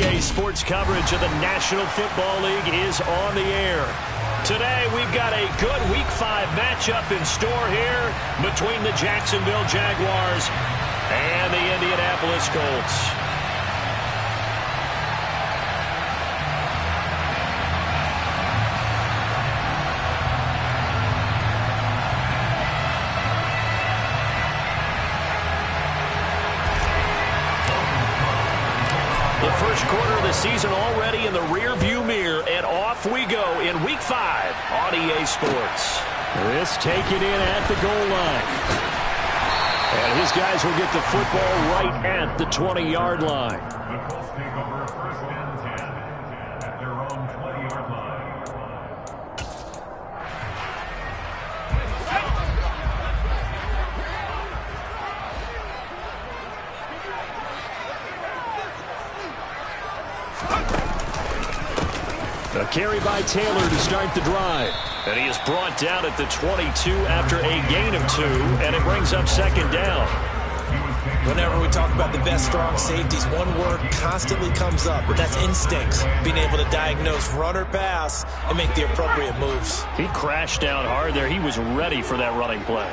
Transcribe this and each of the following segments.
EA Sports coverage of the National Football League is on the air. Today, we've got a good Week 5 matchup in store here between the Jacksonville Jaguars and the Indianapolis Colts. The first quarter of the season already in the rear-view mirror, and off we go in Week 5 on EA Sports. This taken in at the goal line. And his guys will get the football right at the 20-yard line. The Colts take over first and 10 at their own 20-yard line. A carry by Taylor to start the drive. And he is brought down at the 22 after a gain of 2, and it brings up second down. Whenever we talk about the best strong safeties, one word constantly comes up, and that's instincts. Being able to diagnose run or pass and make the appropriate moves. He crashed down hard there. He was ready for that running play.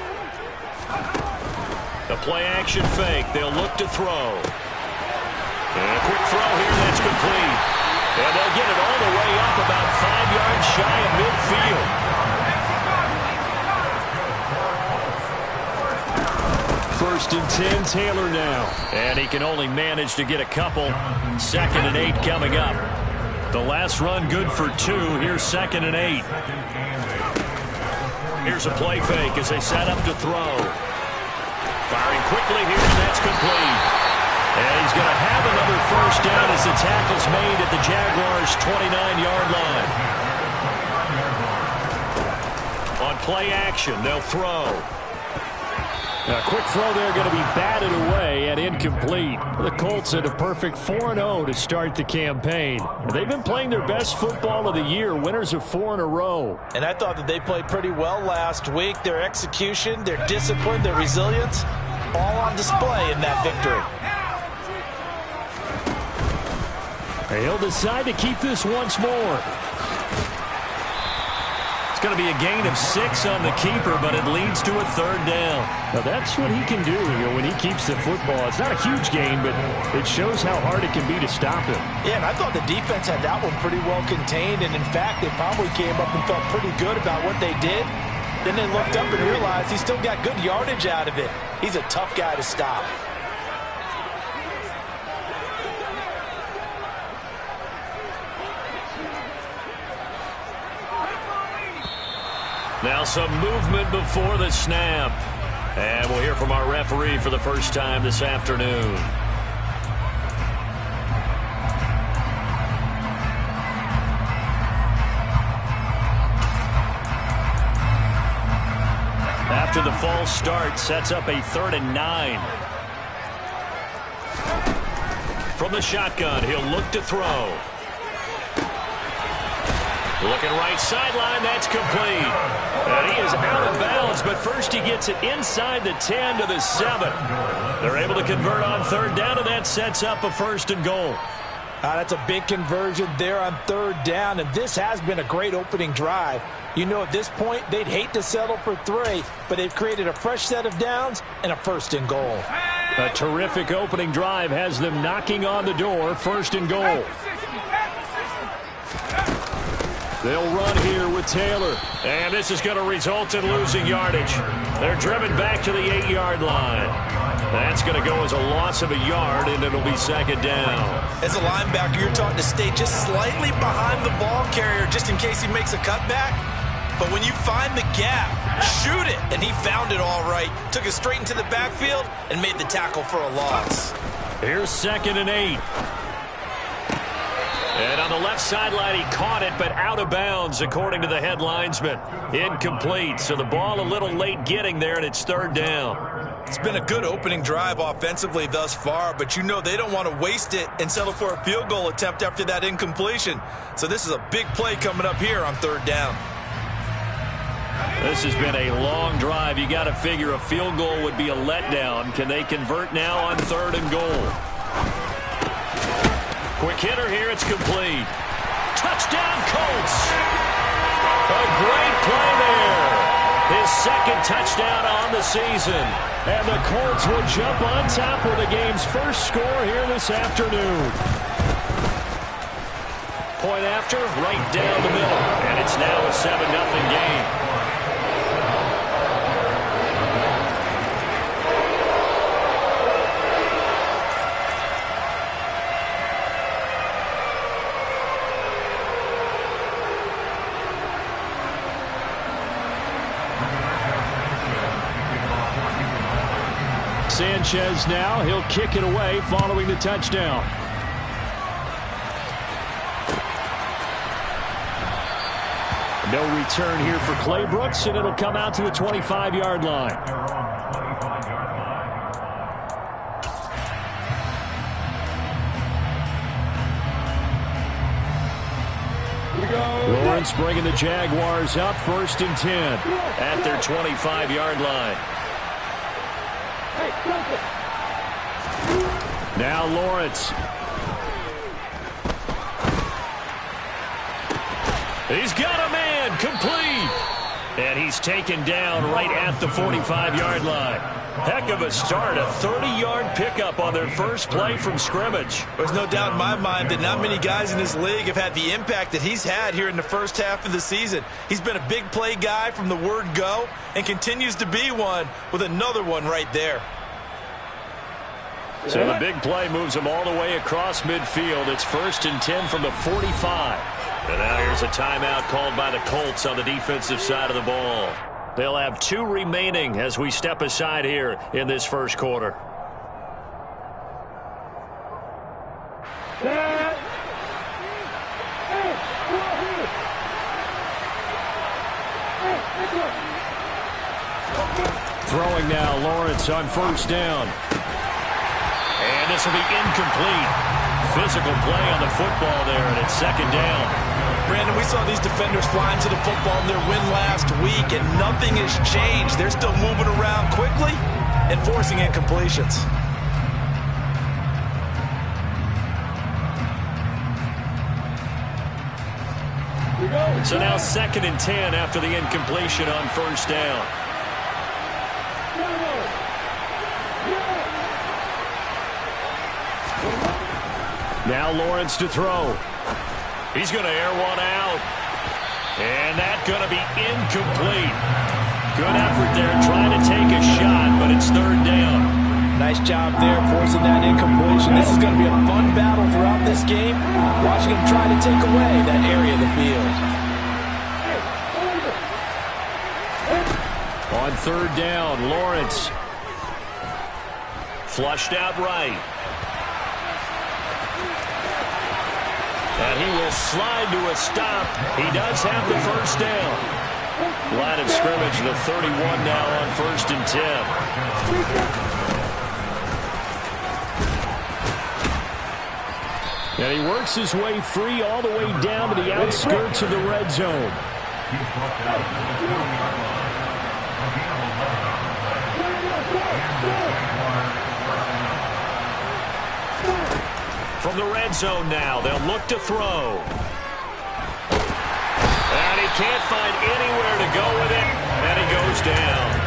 The play-action fake. They'll look to throw. And a quick throw here, that's complete. And they'll get it all the way up about 5 yards shy of midfield. First and 10, Taylor now. And he can only manage to get a couple. 2nd and 8 coming up. The last run good for 2. Here's 2nd and 8. Here's a play fake as they set up to throw. Firing quickly here, and that's complete. And he's going to have another first down as the tackle's made at the Jaguars' 29-yard line. On play action, they'll throw. A quick throw there going to be batted away and incomplete. The Colts had a perfect 4-0 to start the campaign. They've been playing their best football of the year, winners of 4 in a row. And I thought that they played pretty well last week. Their execution, their discipline, their resilience, all on display in that victory. He'll decide to keep this once more. It's going to be a gain of 6 on the keeper, but it leads to a 3rd down. Now that's what he can do when he keeps the football. It's not a huge gain, but it shows how hard it can be to stop him. Yeah, and I thought the defense had that one pretty well contained, and in fact, they probably came up and felt pretty good about what they did. Then they looked up and realized he still got good yardage out of it. He's a tough guy to stop. Now some movement before the snap. And we'll hear from our referee for the first time this afternoon. After the false start, sets up a 3rd and 9. From the shotgun, he'll look to throw. Looking right sideline, that's complete. And he is out of bounds, but first he gets it inside the 10 to the 7. They're able to convert on 3rd down, and that sets up a 1st and goal. That's a big conversion there on 3rd down, and this has been a great opening drive. You know, at this point, they'd hate to settle for 3, but they've created a fresh set of downs and a 1st and goal. A terrific opening drive has them knocking on the door, 1st and goal. They'll run here with Taylor. And this is going to result in losing yardage. They're driven back to the 8-yard line. That's going to go as a loss of a yard, and it'll be 2nd down. As a linebacker, you're taught to stay just slightly behind the ball carrier just in case he makes a cutback. But when you find the gap, shoot it. And he found it all right. Took it straight into the backfield and made the tackle for a loss. Here's 2nd and 8. And on the left sideline, he caught it, but out of bounds, according to the head linesman. Incomplete, so the ball a little late getting there, and it's 3rd down. It's been a good opening drive offensively thus far, but you know they don't want to waste it and settle for a field goal attempt after that incompletion. So this is a big play coming up here on 3rd down. This has been a long drive. You got to figure a field goal would be a letdown. Can they convert now on 3rd and goal? Quick hitter here. It's complete. Touchdown, Colts. A great play there. His second touchdown on the season. And the Colts will jump on top with the game's first score here this afternoon. Point after, right down the middle. And it's now a 7-0 game. Sanchez now, he'll kick it away following the touchdown. No return here for Clay Brooks, and it'll come out to the 25-yard line. Lawrence bringing the Jaguars up 1st and 10 at their 25-yard line. Now Lawrence. He's got a man, complete. And he's taken down right at the 45-yard line. Heck of a start, a 30-yard pickup on their first play from scrimmage. There's no doubt in my mind that not many guys in this league have had the impact that he's had here in the first half of the season. He's been a big play guy from the word go and continues to be one with another one right there. So the big play moves him all the way across midfield. It's 1st and 10 from the 45. And now here's a timeout called by the Colts on the defensive side of the ball. They'll have 2 remaining as we step aside here in this first quarter. Throwing now, Lawrence on 1st down. And this will be incomplete. Physical play on the football there, and it's 2nd down. Brandon, we saw these defenders flying to the football in their win last week, and nothing has changed. They're still moving around quickly and forcing incompletions. So now 2nd and 10 after the incompletion on 1st down. Now Lawrence to throw. He's going to air one out. And that's going to be incomplete. Good effort there trying to take a shot, but it's 3rd down. Nice job there forcing that incompletion. This is going to be a fun battle throughout this game. Watching him try to take away that area of the field. On 3rd down, Lawrence. Flushed out right. And he will slide to a stop. He does have the 1st down. Line of scrimmage, the 31 now on 1st and 10. And he works his way free all the way down to the outskirts of the red zone. From the red zone now, they'll look to throw. And he can't find anywhere to go with it, and he goes down.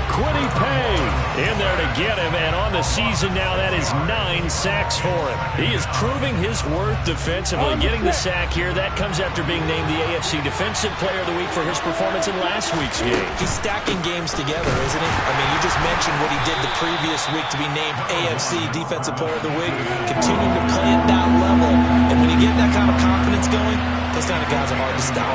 Quiddy Pay in there to get him, and on the season now, that is 9 sacks for him. He is proving his worth defensively. Getting the sack here, that comes after being named the AFC Defensive Player of the Week for his performance in last week's game. He's stacking games together, isn't he? I mean, you just mentioned what he did the previous week to be named AFC Defensive Player of the Week, continuing to play at that level, and when you get that kind of confidence going, those kind of guys are hard to stop.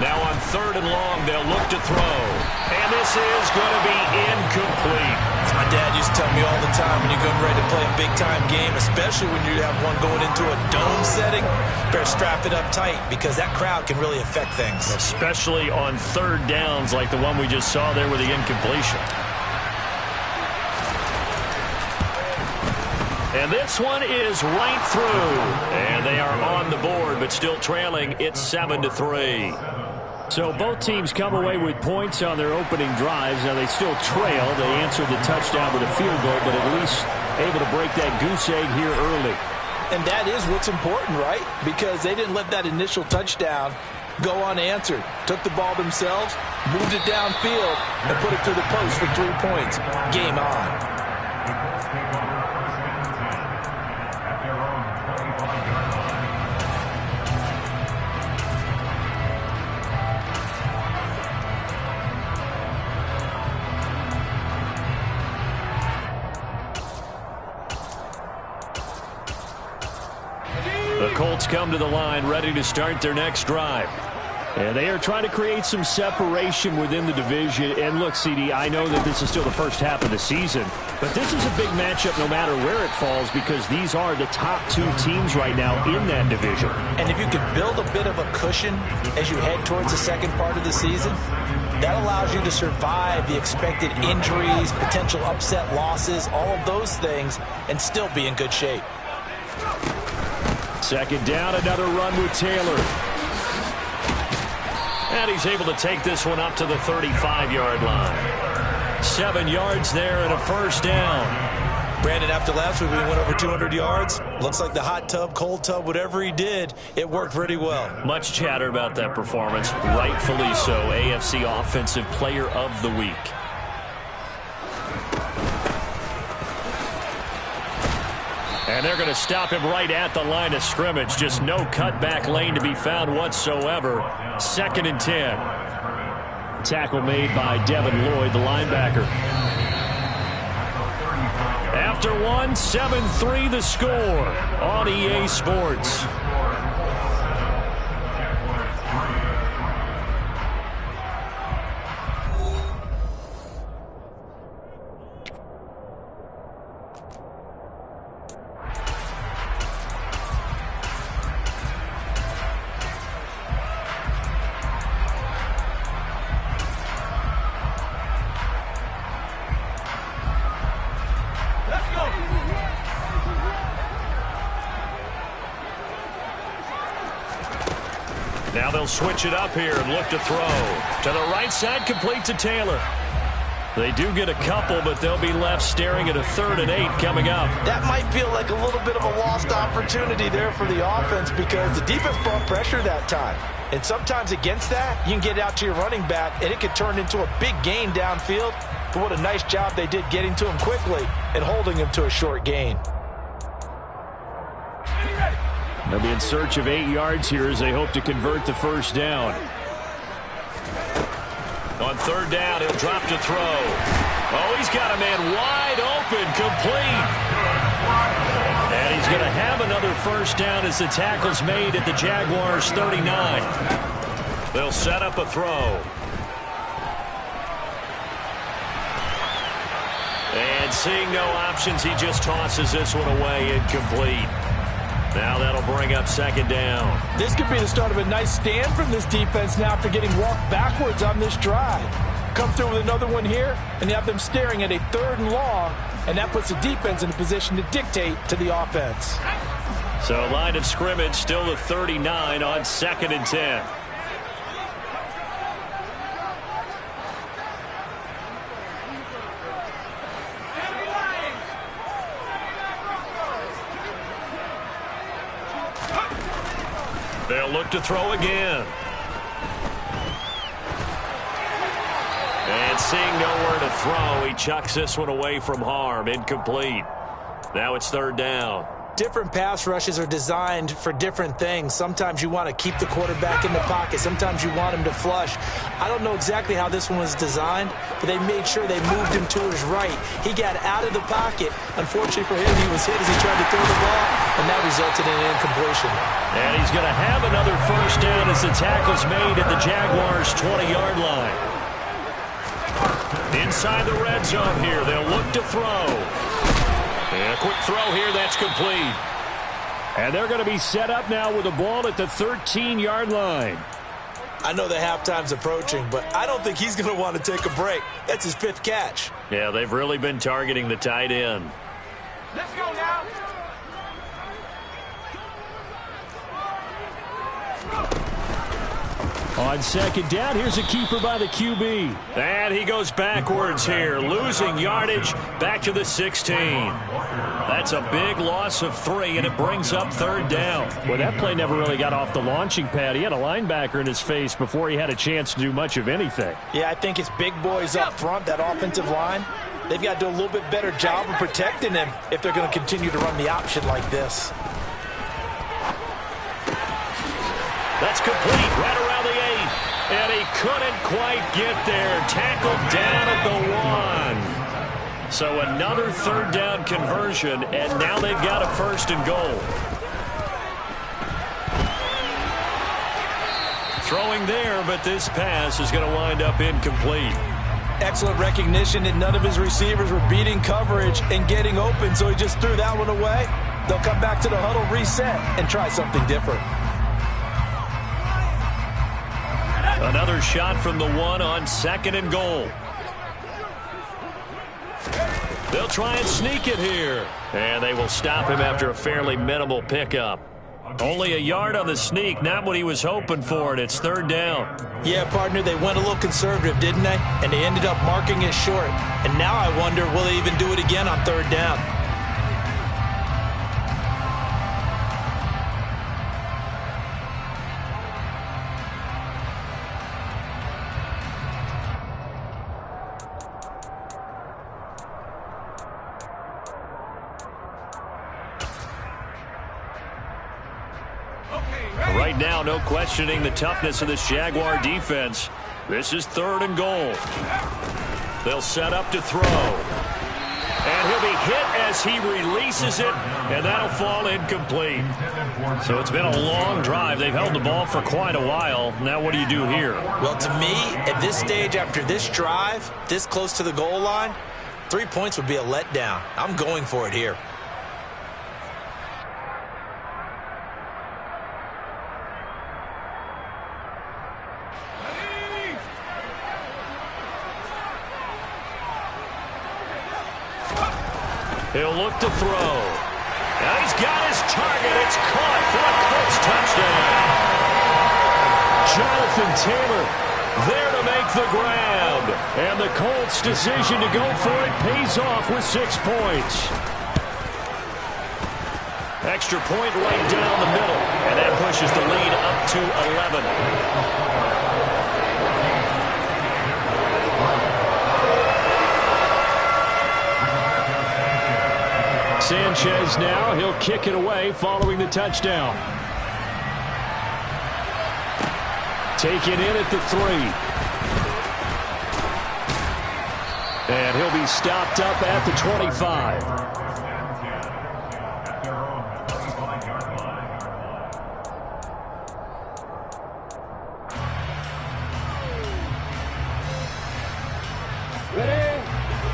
Now on 3rd and long, they'll look to throw. And this is going to be incomplete. As my dad used to tell me all the time, when you're getting ready to play a big-time game, especially when you have one going into a dome setting, better strap it up tight because that crowd can really affect things. Especially on 3rd downs like the one we just saw there with the incompletion. And this one is right through. And they are on the board, but still trailing. It's 7-3. So both teams come away with points on their opening drives. Now they still trail. They answered the touchdown with a field goal, but at least able to break that goose egg here early. And that is what's important, right? Because they didn't let that initial touchdown go unanswered. Took the ball themselves, moved it downfield, and put it through the post for 3 points. Game on. The Colts come to the line ready to start their next drive. And they are trying to create some separation within the division. And look, CD, I know that this is still the first half of the season, but this is a big matchup no matter where it falls because these are the top 2 teams right now in that division. And if you can build a bit of a cushion as you head towards the second part of the season, that allows you to survive the expected injuries, potential upset losses, all of those things, and still be in good shape. Second down, another run with Taylor. And he's able to take this one up to the 35-yard line. 7 yards there and a first down. Brandon, after last week we went over 200 yards. Looks like the hot tub, cold tub, whatever he did, it worked pretty well. Much chatter about that performance. Rightfully so. AFC Offensive Player of the Week. And they're going to him right at the line of scrimmage. Just no cutback lane to be found whatsoever. 2nd and 10. Tackle made by Devin Lloyd, the linebacker. After one, 7-3 the score on EA Sports. Now they'll switch it up here and look to throw. To the right side, complete to Taylor. They do get a couple, but they'll be left staring at a 3rd and 8 coming up. That might feel like a little bit of a lost opportunity there for the offense because the defense brought pressure that time. And sometimes against that, you can get out to your running back, and it could turn into a big gain downfield. But what a nice job they did getting to him quickly and holding him to a short gain. They'll be in search of 8 yards here as they hope to convert the first down. On 3rd down, he'll drop to throw. Oh, he's got a man wide open, complete. And he's going to have another first down as the tackle's made at the Jaguars' 39. They'll set up a throw. And seeing no options, he just tosses this one away, incomplete. Now that'll bring up 2nd down. This could be the start of a nice stand from this defense now after getting walked backwards on this drive. Come through with another one here, and you have them staring at a 3rd and long, and that puts the defense in a position to dictate to the offense. So line of scrimmage still the 39 on 2nd and 10. They'll look to throw again. And seeing nowhere to throw, he chucks this one away from harm. Incomplete. Now it's 3rd down. Different pass rushes are designed for different things. Sometimes you want to keep the quarterback in the pocket. Sometimes you want him to flush. I don't know exactly how this one was designed, but they made sure they moved him to his right. He got out of the pocket. Unfortunately for him, he was hit as he tried to throw the ball, and that resulted in an incompletion. And he's going to have another first down as the tackle's made at the Jaguars' 20-yard line. Inside the red zone here, they'll look to throw. And a quick throw here, that's complete. And they're going to be set up now with the ball at the 13-yard line. I know the halftime's approaching, but I don't think he's going to want to take a break. That's his 5th catch. Yeah, they've really been targeting the tight end. Let's go now. On second down, here's a keeper by the QB. And he goes backwards here, losing yardage back to the 16. That's a big loss of 3, and it brings up third down. Well, that play never really got off the launching pad. He had a linebacker in his face before he had a chance to do much of anything. Yeah, I think it's big boys up front, that offensive line. They've got to do a little bit better job of protecting him if they're going to continue to run the option like this. That's complete right around the 8. And he couldn't quite get there. Tackled down at the 1. So another third down conversion, and now they've got a first and goal. Throwing there, but this pass is going to wind up incomplete. Excellent recognition that none of his receivers were beating coverage and getting open, so he just threw that one away. They'll come back to the huddle, reset, and try something different. Another shot from the 1 on second and goal. They'll try and sneak it here. And they will stop him after a fairly minimal pickup. Only a yard on the sneak, not what he was hoping for, and it's third down. Yeah, partner, they went a little conservative, didn't they? And they ended up marking it short. And now I wonder, will they even do it again on third down? Right now, no questioning the toughness of this Jaguar defense. This is third and goal. They'll set up to throw. And he'll be hit as he releases it, and that'll fall incomplete. So it's been a long drive. They've held the ball for quite a while. Now what do you do here? Well, to me, at this stage, after this drive, this close to the goal line, 3 points would be a letdown. I'm going for it here. He'll look to throw. Now he's got his target. It's caught for a Colts touchdown. Jonathan Taylor there to make the grab. And the Colts' decision to go for it pays off with 6 points. Extra point right down the middle. And that pushes the lead up to 11. Sanchez now, he'll kick it away following the touchdown. Taken in at the 3. And he'll be stopped up at the 25.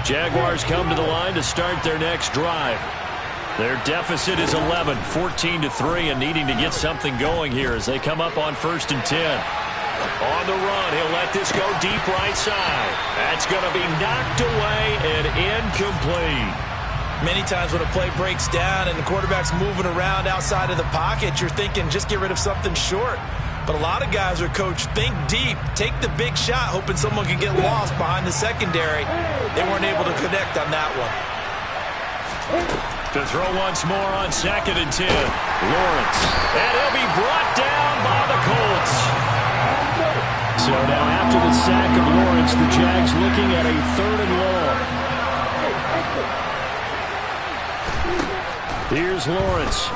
Jaguars come to the line to start their next drive. Their deficit is 11, 14-3, and needing to get something going here as they come up on 1st and 10. On the run, he'll let this go deep right side. That's going to be knocked away and incomplete. Many times when a play breaks down and the quarterback's moving around outside of the pocket, you're thinking just get rid of something short. But a lot of guys are coached, think deep, take the big shot, hoping someone can get lost behind the secondary. They weren't able to connect on that one. To throw once more on 2nd and 10. Lawrence. And he'll be brought down by the Colts. So now after the sack of Lawrence, the Jags looking at a 3rd and long. Here's Lawrence.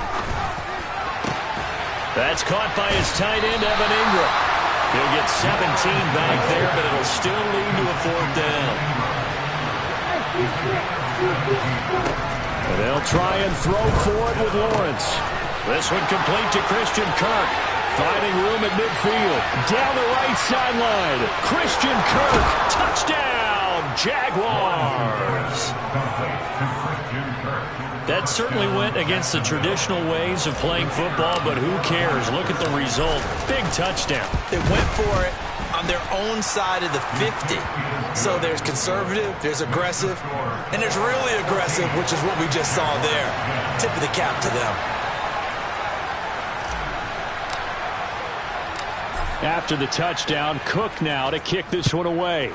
That's caught by his tight end, Evan Ingram. He'll get 17 back there, but it'll still lead to a 4th down. And they'll try and throw for it with Lawrence. This one complete to Christian Kirk. Finding room at midfield. Down the right sideline. Christian Kirk. Touchdown, Jaguars. That certainly went against the traditional ways of playing football, but who cares? Look at the result. Big touchdown. They went for it on their own side of the 50. So there's conservative, there's aggressive, and there's really aggressive, which is what we just saw there. Tip of the cap to them. After the touchdown, Cook now to kick this one away.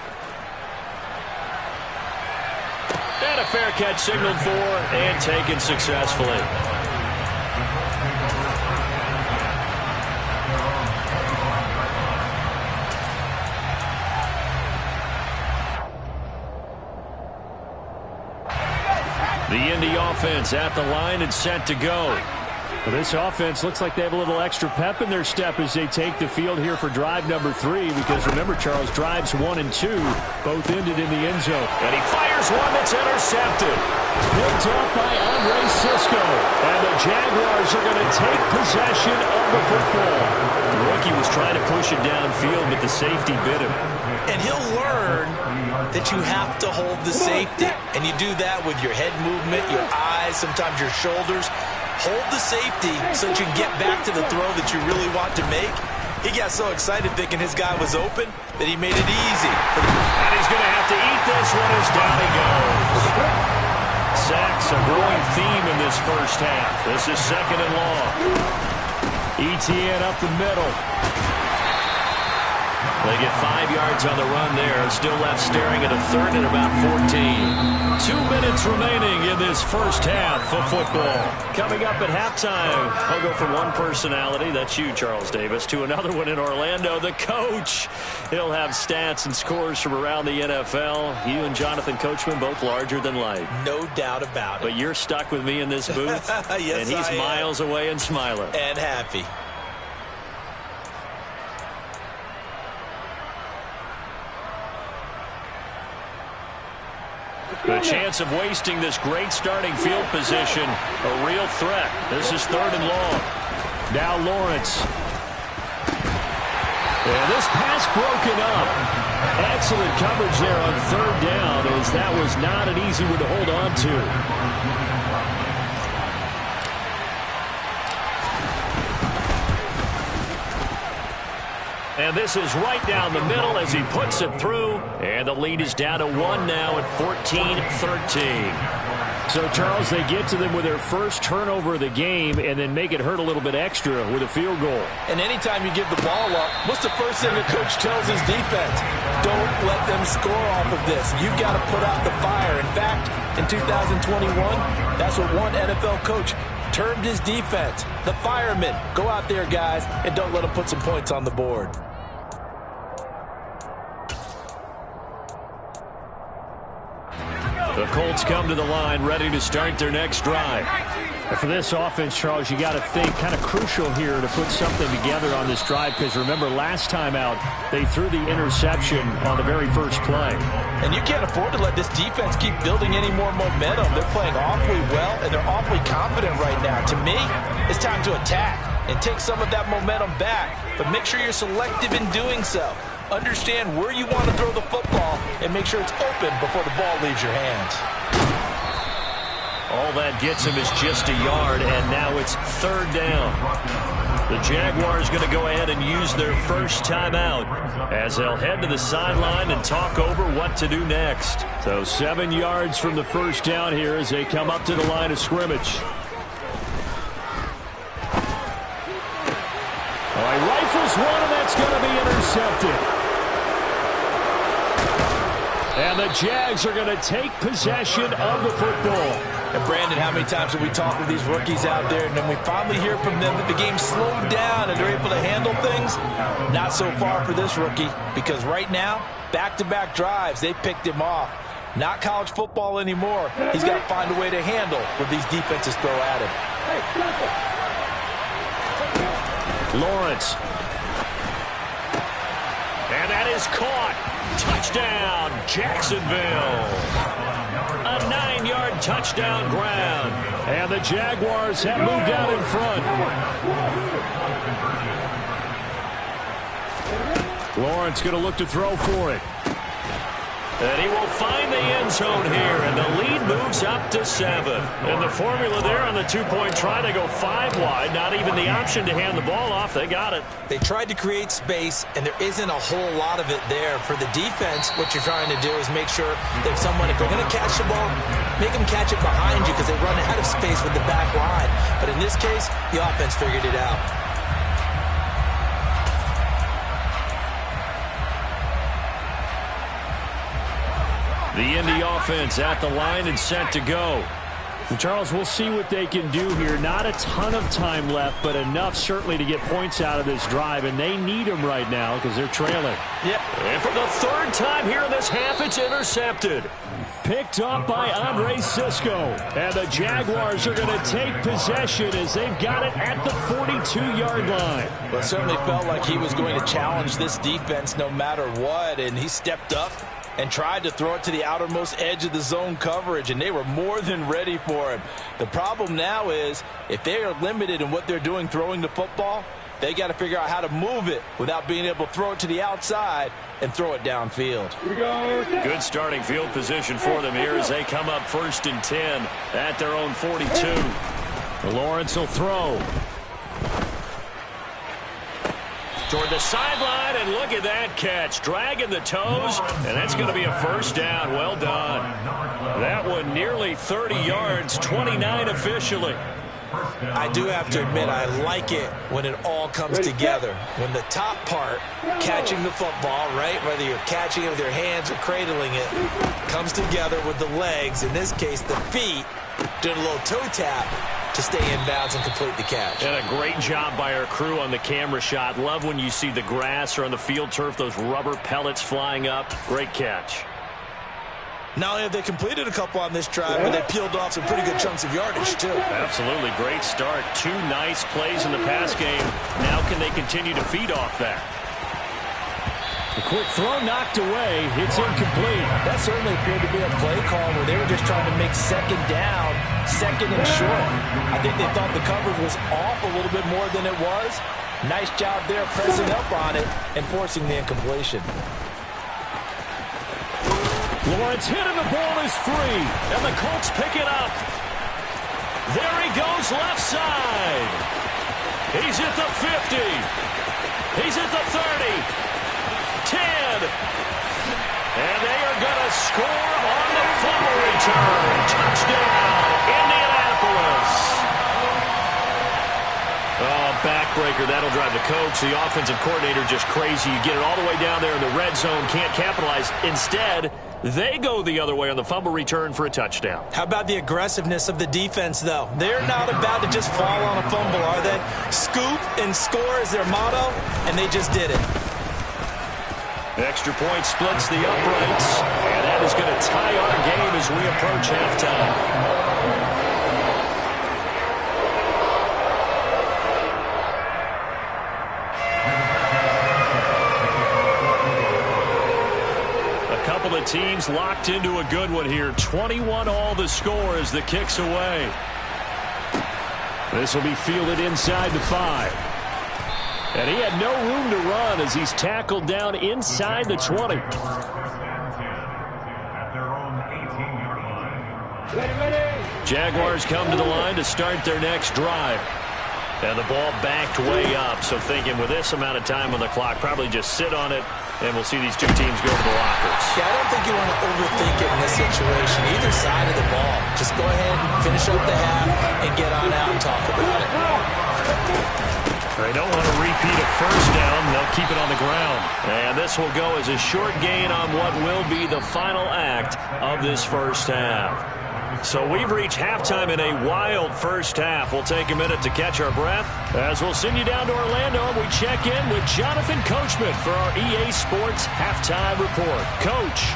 And a fair catch signaled for and taken successfully. The Indy offense at the line and set to go. Well, this offense looks like they have a little extra pep in their step as they take the field here for drive number 3, because remember, Charles, drives 1 and 2 both ended in the end zone. And he fires one that's intercepted. Picked up by Andre Sisco. And the Jaguars are going to take possession of the football. The rookie was trying to push it downfield, but the safety bit him. And he'll learn that you have to hold the safety. And you do that with your head movement, your eyes, sometimes your shoulders. Hold the safety so that you can get back to the throw that you really want to make. He got so excited thinking his guy was open that he made it easy. And he's going to have to eat this one as down he goes. Sacks a growing theme in this first half. This is second and long. ETN up the middle. They get 5 yards on the run there. Still left staring at a third and about 14. 2 minutes remaining in this first half of football. Coming up at halftime, I'll go from one personality, that's you, Charles Davis, to another one in Orlando, the coach. He'll have stats and scores from around the NFL. You and Jonathan Coachman both larger than life. No doubt about it. But you're stuck with me in this booth, yes, and he's miles away and smiling. And happy. The chance of wasting this great starting field position, a real threat. This is third and long. Now Lawrence. And this pass broken up. Excellent coverage there on third down, as that was not an easy one to hold on to. And this is right down the middle as he puts it through. And the lead is down to 1 now at 14-13. So, Charles, they get to them with their first turnover of the game and then make it hurt a little bit extra with a field goal. And anytime you give the ball up, what's the first thing the coach tells his defense? Don't let them score off of this. You've got to put out the fire. In fact, in 2021, that's what one NFL coach termed his defense. The firemen. Go out there, guys, and don't let them put some points on the board. The Colts come to the line, ready to start their next drive. And for this offense, Charles, you got to think kind of crucial here to put something together on this drive, because remember, last time out, they threw the interception on the very first play. And you can't afford to let this defense keep building any more momentum. They're playing awfully well, and they're awfully confident right now. To me, it's time to attack and take some of that momentum back, but make sure you're selective in doing so. Understand where you want to throw the football and make sure it's open before the ball leaves your hands. All that gets him is just a yard, and now it's third down. The Jaguars going to go ahead and use their first timeout as they'll head to the sideline and talk over what to do next. So 7 yards from the first down here as they come up to the line of scrimmage. Oh, he rifles one, and that's going to be intercepted. And the Jags are going to take possession of the football. And Brandon, how many times have we talked with these rookies out there, and then we finally hear from them that the game slowed down and they're able to handle things? Not so far for this rookie, because right now, back-to-back drives, they picked him off. Not college football anymore. He's got to find a way to handle what these defenses throw at him. Lawrence. And that is caught. Touchdown, Jacksonville. A 9-yard touchdown ground. And the Jaguars have moved out in front. Lawrence going to look to throw for it. And he will find the end zone here, and the lead moves up to 7. And the formula there on the two-point try to go 5 wide, not even the option to hand the ball off. They got it. They tried to create space, and there isn't a whole lot of it there. For the defense, what you're trying to do is make sure that someone, if they're going to catch the ball, make them catch it behind you, because they run out of space with the back line. But in this case, the offense figured it out. The Indy offense at the line and set to go. And Charles, we'll see what they can do here. Not a ton of time left, but enough certainly to get points out of this drive, and they need them right now because they're trailing. Yep. And for the third time here in this half, it's intercepted. Picked up by Andre Cisco. And the Jaguars are going to take possession as they've got it at the 42-yard line. Well, it certainly felt like he was going to challenge this defense no matter what, and he stepped up and tried to throw it to the outermost edge of the zone coverage, and they were more than ready for him. The problem now is if they are limited in what they're doing throwing the football, they got to figure out how to move it without being able to throw it to the outside and throw it downfield. Good starting field position for them here as they come up 1st and 10 at their own 42. Lawrence will throw. Toward the sideline, and look at that catch. Dragging the toes, and that's going to be a first down. Well done. That one nearly 30 yards, 29 officially. I do have to admit, I like it when it all comes together. When the top part, catching the football, right, whether you're catching it with your hands or cradling it, comes together with the legs, in this case the feet, doing a little toe tap to stay in bounds and complete the catch. And a great job by our crew on the camera shot. Love when you see the grass or on the field turf, those rubber pellets flying up. Great catch. Not only have they completed a couple on this drive, but they peeled off some pretty good chunks of yardage, too. Absolutely. Great start. 2 nice plays in the pass game. Now can they continue to feed off that? A quick throw knocked away. It's incomplete. That certainly appeared to be a play call where they were just trying to make second down, second and short. I think they thought the coverage was off a little bit more than it was. Nice job there pressing up on it and forcing the incompletion. Lawrence hit and the ball is free. And the Colts pick it up. There he goes left side. He's at the 50. He's at the 30. 10. And they are going to score on the fumble return. Touchdown, Indianapolis. Oh, backbreaker. That'll drive the coach. The offensive coordinator just crazy. You get it all the way down there in the red zone. Can't capitalize. Instead, they go the other way on the fumble return for a touchdown. How about the aggressiveness of the defense, though? They're not about to just fall on a fumble, are they? Scoop and score is their motto, and they just did it. Extra point splits the uprights, and that is going to tie our game as we approach halftime. A couple of teams locked into a good one here. 21 all the score as the kick's away. This will be fielded inside the 5. And he had no room to run as he's tackled down inside the 20. Jaguars come to the line to start their next drive. And the ball backed way up, so thinking with this amount of time on the clock, probably just sit on it, and we'll see these two teams go to the lockers. Yeah, I don't think you want to overthink it in this situation, either side of the ball. Just go ahead and finish up the half and get on out and talk about it. They don't want to repeat a first down. They'll keep it on the ground. And this will go as a short gain on what will be the final act of this first half. So we've reached halftime in a wild first half. We'll take a minute to catch our breath as we'll send you down to Orlando and we check in with Jonathan Coachman for our EA Sports Halftime Report. Coach.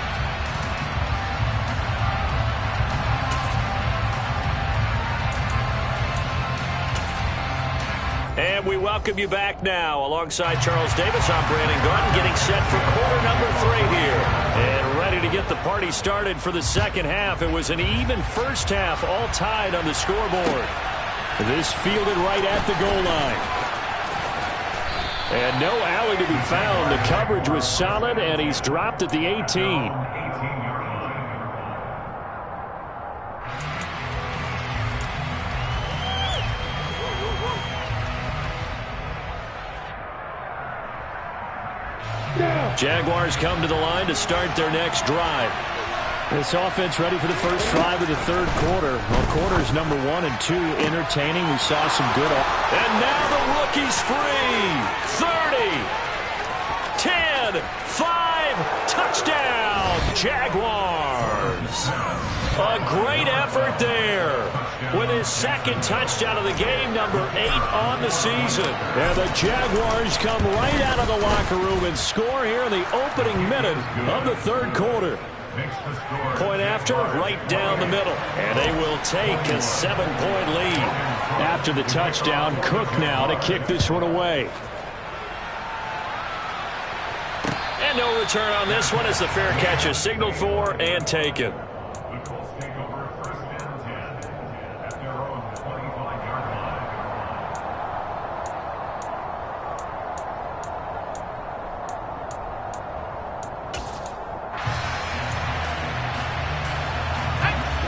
And we welcome you back now. Alongside Charles Davis, I'm Brandon Garden, getting set for quarter number 3 here. And ready to get the party started for the second half. It was an even first half, all tied on the scoreboard. This fielded right at the goal line. And no alley to be found. The coverage was solid, and he's dropped at the 18. Jaguars come to the line to start their next drive. This offense ready for the first drive of the third quarter. Well, quarters number 1 and 2 entertaining. We saw some good. And now the rookie's free. 30, 10, 5, touchdown, Jaguars. yards. A great effort there with his second touchdown of the game, number 8 on the season. And the Jaguars come right out of the locker room and score here in the opening minute of the third quarter. Point after, right down the middle. And they will take a 7-point lead. After the touchdown, Cook now to kick this one away. And no return on this one as the fair catch is signaled for and taken.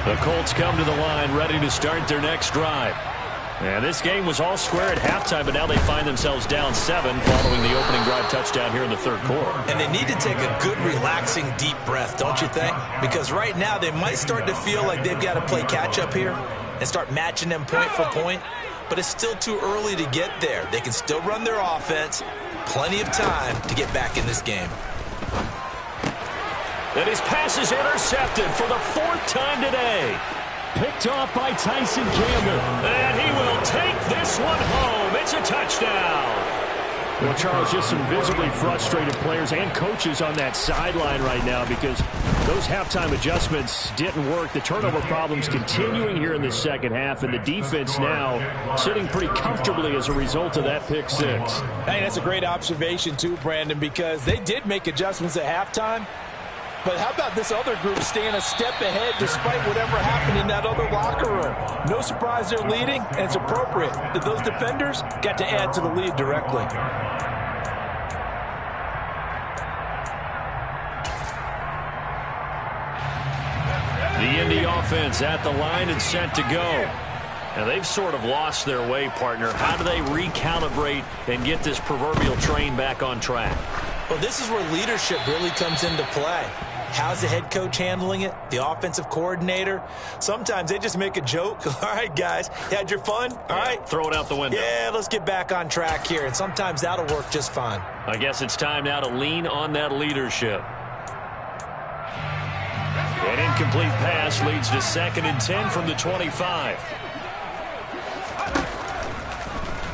The Colts come to the line ready to start their next drive. And this game was all square at halftime, but now they find themselves down 7 following the opening drive touchdown here in the third quarter. And they need to take a good, relaxing, deep breath, don't you think? Because right now they might start to feel like they've got to play catch-up here and start matching them point for point. But it's still too early to get there. They can still run their offense. Plenty of time to get back in this game. And his pass is intercepted for the 4th time today. Picked off by Tyson Campbell. And he will take this one home. It's a touchdown. Well, Charles, just some visibly frustrated players and coaches on that sideline right now because those halftime adjustments didn't work. The turnover problems continuing here in the second half, and the defense now sitting pretty comfortably as a result of that pick 6. Hey, that's a great observation too, Brandon, because they did make adjustments at halftime. But how about this other group staying a step ahead despite whatever happened in that other locker room? No surprise they're leading, and it's appropriate that those defenders got to add to the lead directly. The Indy offense at the line and set to go. And they've sort of lost their way, partner. How do they recalibrate and get this proverbial train back on track? Well, this is where leadership really comes into play. How's the head coach handling it? The offensive coordinator? Sometimes they just make a joke. All right, guys, you had your fun? All right. Throw it out the window. Yeah, let's get back on track here. And sometimes that'll work just fine. I guess it's time now to lean on that leadership. An incomplete pass leads to 2nd and 10 from the 25.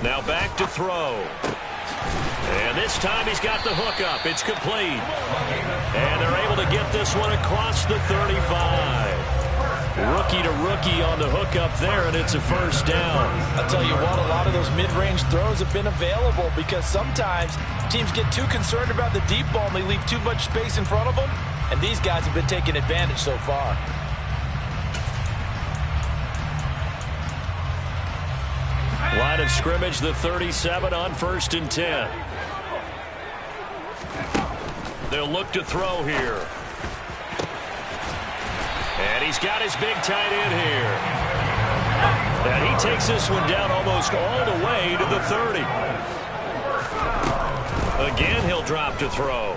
Now back to throw. And this time he's got the hook up. It's complete. And they're able to get this one across the 35. Rookie to rookie on the hook up there, and it's a first down. I'll tell you what, a lot of those mid-range throws have been available because sometimes teams get too concerned about the deep ball and they leave too much space in front of them. And these guys have been taking advantage so far. Line of scrimmage, the 37 on 1st and 10. They'll look to throw here. And he's got his big tight end here. And he takes this one down almost all the way to the 30. Again, he'll drop to throw.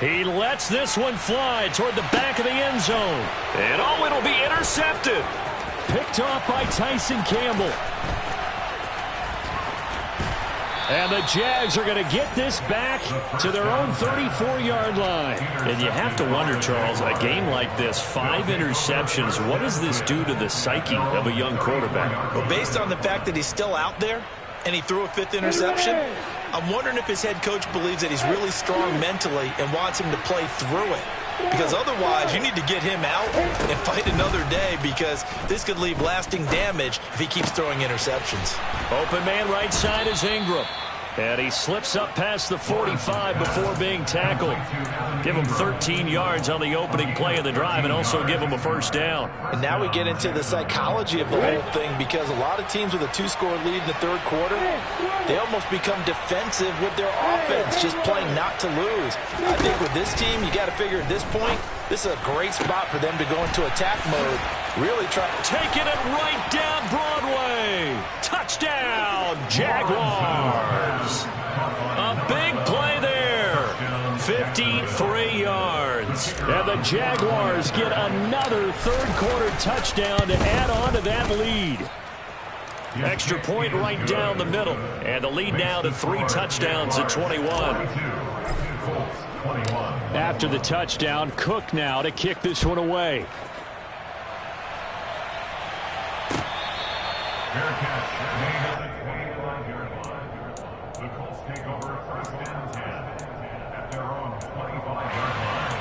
He lets this one fly toward the back of the end zone. And oh, it'll be intercepted. Picked off by Tyson Campbell. And the Jags are going to get this back to their own 34-yard line. And you have to wonder, Charles, a game like this, 5 interceptions, what does this do to the psyche of a young quarterback? Well, based on the fact that he's still out there and he threw a 5th interception, I'm wondering if his head coach believes that he's really strong mentally and wants him to play through it. Because otherwise, you need to get him out and fight another day because this could leave lasting damage if he keeps throwing interceptions. Open man right side is Ingram. And he slips up past the 45 before being tackled. Give him 13 yards on the opening play of the drive and also give him a first down. And now we get into the psychology of the whole thing because a lot of teams with a 2-score lead in the third quarter, they almost become defensive with their offense, just playing not to lose. I think with this team, you got to figure at this point, this is a great spot for them to go into attack mode. Really try. Taking it right down Broadway. Touchdown, Jaguars. A big play there. 53 yards. And the Jaguars get another third-quarter touchdown to add on to that lead. Extra point right down the middle. And the lead now to 3 touchdowns at 21. After the touchdown, Cook now to kick this one away. Fair catch. Made at the 25-yard line. The Colts take over 1st and 10 at their own 25-yard line.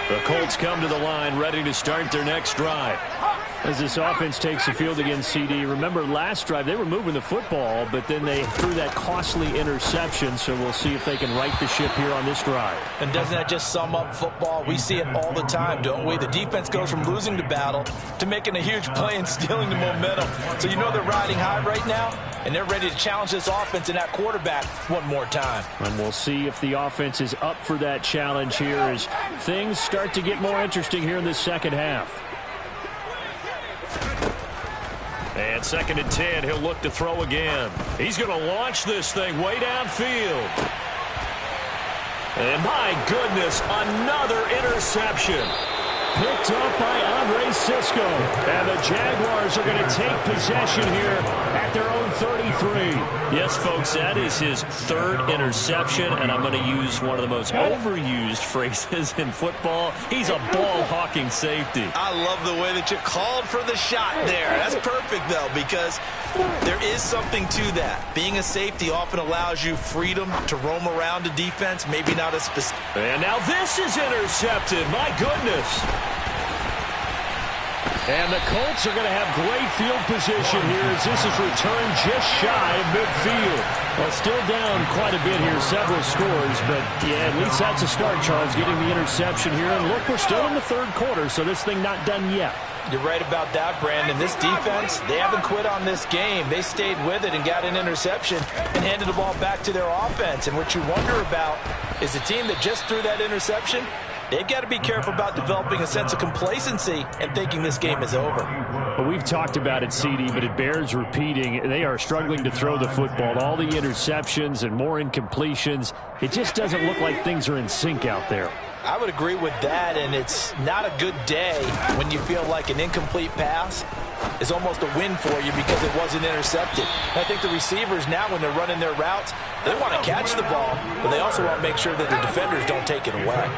The Colts come to the line ready to start their next drive. As this offense takes the field against CD, remember last drive they were moving the football, but then they threw that costly interception, so we'll see if they can right the ship here on this drive. And doesn't that just sum up football? We see it all the time, don't we? The defense goes from losing the battle to making a huge play and stealing the momentum. So you know they're riding high right now, and they're ready to challenge this offense and that quarterback one more time. And we'll see if the offense is up for that challenge here as things start to get more interesting here in this second half. And 2nd and 10, he'll look to throw again. He's going to launch this thing way downfield. And my goodness, another interception. Picked up by Andre Cisco. And the Jaguars are going to take possession here at their own 33. Yes, folks, that is his 3rd interception, and I'm going to use one of the most overused phrases in football. He's a ball-hawking safety. I love the way that you called for the shot there. That's perfect, though, because there is something to that. Being a safety often allows you freedom to roam around the defense, maybe not a specific. And now this is intercepted. My goodness. And the Colts are going to have great field position here as this is returned just shy of midfield. Well, still down quite a bit here, several scores, but yeah, at least that's a start, Charles, getting the interception here. And look, we're still in the 3rd quarter, so this thing not done yet. You're right about that, Brandon. This defense, they haven't quit on this game. They stayed with it and got an interception and handed the ball back to their offense. And what you wonder about is the team that just threw that interception, they've got to be careful about developing a sense of complacency and thinking this game is over. Well, we've talked about it, CD, but it bears repeating. They are struggling to throw the football. All the interceptions and more incompletions. It just doesn't look like things are in sync out there. I would agree with that, and it's not a good day when you feel like an incomplete pass is almost a win for you because it wasn't intercepted. And I think the receivers now, when they're running their routes, they want to catch the ball, but they also want to make sure that the defenders don't take it away.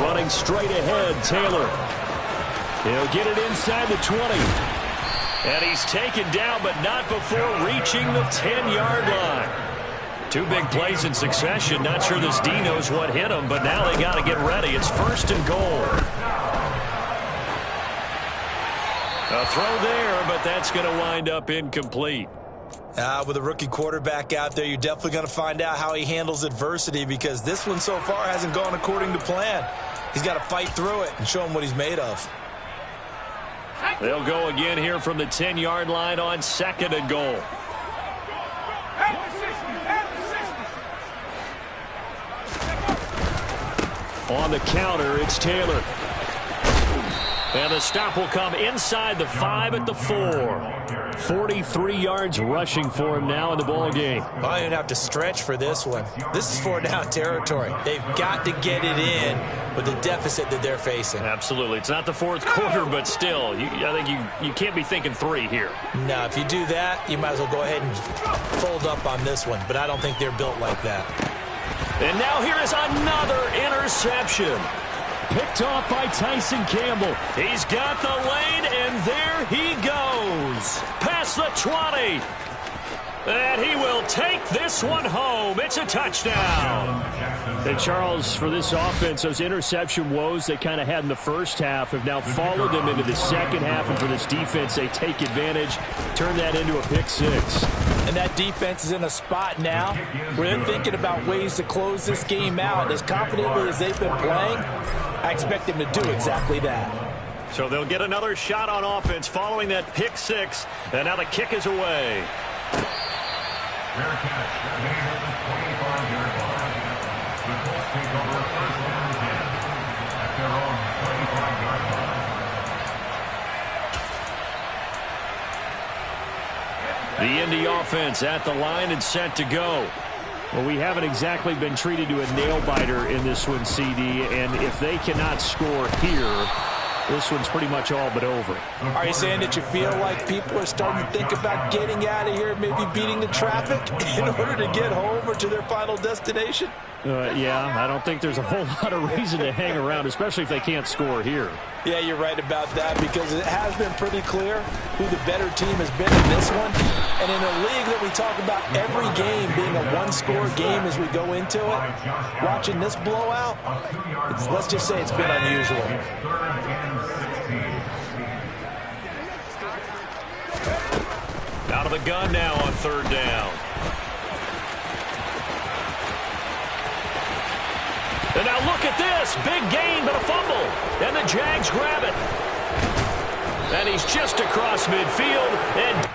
Running straight ahead, Taylor. He'll get it inside the 20. And he's taken down, but not before reaching the 10-yard line. 2 big plays in succession. Not sure this D knows what hit him, but now they got to get ready. It's 1st and goal. A throw there, but that's going to wind up incomplete. With a rookie quarterback out there, you're definitely going to find out how he handles adversity because this one so far hasn't gone according to plan. He's got to fight through it and show him what he's made of. They'll go again here from the 10-yard line on 2nd and goal. On the counter, it's Taylor. And the stop will come inside the 5 at the 4. 43 yards rushing for him now in the ball game. Well, you don't have to stretch for this one. This is 4-down territory. They've got to get it in with the deficit that they're facing. Absolutely. It's not the 4th quarter, but still, I think you can't be thinking 3 here. No, if you do that, you might as well go ahead and fold up on this one, but I don't think they're built like that. And now here is another interception. Picked off by Tyson Campbell. He's got the lane, and there he goes. Past the 20. And he will take this one home. It's a touchdown. And Charles, for this offense, those interception woes they kind of had in the first half have now followed them into the second half. And for this defense, they take advantage, turn that into a pick 6. And that defense is in a spot now where they're thinking about ways to close this game out. As confidently as they've been playing, I expect them to do exactly that. So they'll get another shot on offense following that pick 6. And now the kick is away. Fair catch. Made at the 25-yard line. The Colts take over 1st and 10 at their own 25-yard line. The Indy offense at the line and set to go. Well, we haven't exactly been treated to a nail-biter in this one, CD, and if they cannot score here, this one's pretty much all but over. Are you saying that you feel like people are starting to think about getting out of here, maybe beating the traffic in order to get home or to their final destination? Yeah, I don't think there's a whole lot of reason to hang around, especially if they can't score here. Yeah, you're right about that, because it has been pretty clear who the better team has been in this one. And in a league that we talk about every game being a one-score game as we go into it, watching this blowout, let's just say it's been unusual. Out of the gun now on third down. And now look at this. Big gain, but a fumble. And the Jags grab it. And he's just across midfield. And